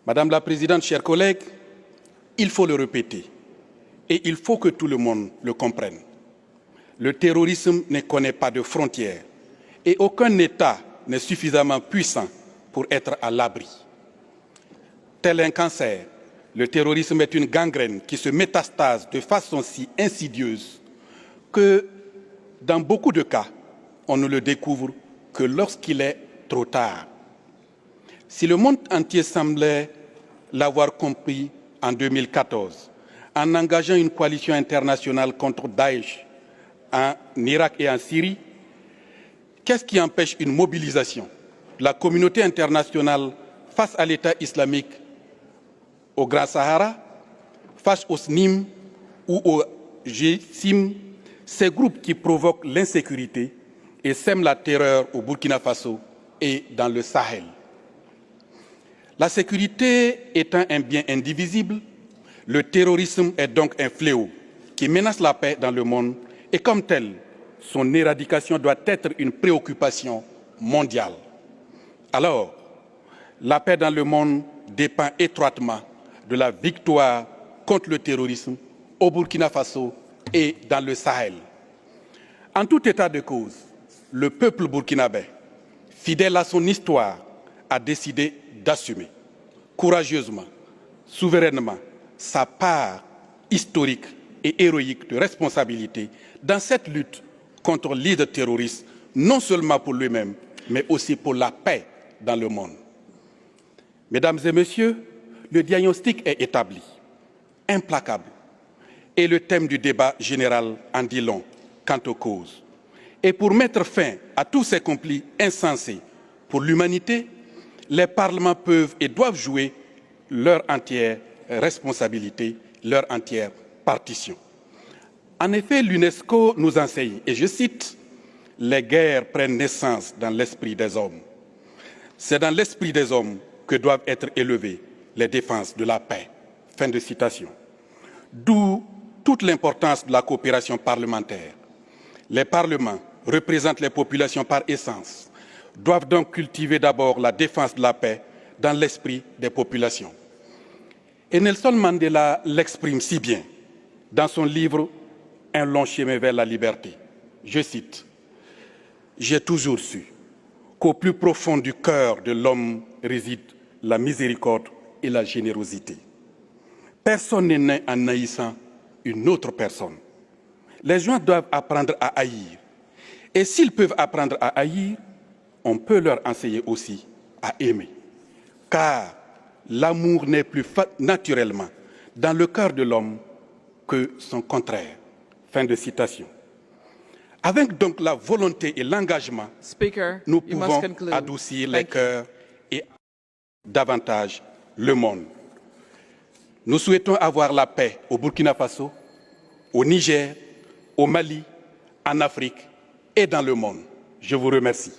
Madame la Présidente, chers collègues, il faut le répéter et il faut que tout le monde le comprenne. Le terrorisme ne connaît pas de frontières et aucun État n'est suffisamment puissant pour être à l'abri. Tel un cancer, le terrorisme est une gangrène qui se métastase de façon si insidieuse que, dans beaucoup de cas, on ne le découvre que lorsqu'il est trop tard. Si le monde entier semblait l'avoir compris en 2014, en engageant une coalition internationale contre Daesh en Irak et en Syrie, qu'est-ce qui empêche une mobilisation de la communauté internationale face à l'État islamique au Grand Sahara, face au SNIM ou au GSIM, ces groupes qui provoquent l'insécurité et sèment la terreur au Burkina Faso et dans le Sahel? La sécurité étant un bien indivisible, le terrorisme est donc un fléau qui menace la paix dans le monde et comme tel, son éradication doit être une préoccupation mondiale. Alors, la paix dans le monde dépend étroitement de la victoire contre le terrorisme au Burkina Faso et dans le Sahel. En tout état de cause, le peuple burkinabé, fidèle à son histoire, a décidé d'assumer courageusement, souverainement, sa part historique et héroïque de responsabilité dans cette lutte contre l'idée terroriste, non seulement pour lui-même, mais aussi pour la paix dans le monde. Mesdames et messieurs, le diagnostic est établi, implacable, et le thème du débat général en dit long quant aux causes. Et pour mettre fin à tous ces conflits insensés pour l'humanité, les parlements peuvent et doivent jouer leur entière responsabilité, leur entière partition. En effet, l'UNESCO nous enseigne, et je cite, « Les guerres prennent naissance dans l'esprit des hommes. C'est dans l'esprit des hommes que doivent être élevées les défenses de la paix. » Fin de citation. D'où toute l'importance de la coopération parlementaire. Les parlements représentent les populations par essence, doivent donc cultiver d'abord la défense de la paix dans l'esprit des populations. Et Nelson Mandela l'exprime si bien dans son livre « Un long chemin vers la liberté ». Je cite, « J'ai toujours su qu'au plus profond du cœur de l'homme réside la miséricorde et la générosité. Personne n'est né en haïssant une autre personne. Les gens doivent apprendre à haïr. Et s'ils peuvent apprendre à haïr, on peut leur enseigner aussi à aimer. Car l'amour n'est plus naturellement dans le cœur de l'homme que son contraire. » Fin de citation. Avec donc la volonté et l'engagement, nous pouvons adoucir les cœurs et davantage le monde. Nous souhaitons avoir la paix au Burkina Faso, au Niger, au Mali, en Afrique et dans le monde. Je vous remercie.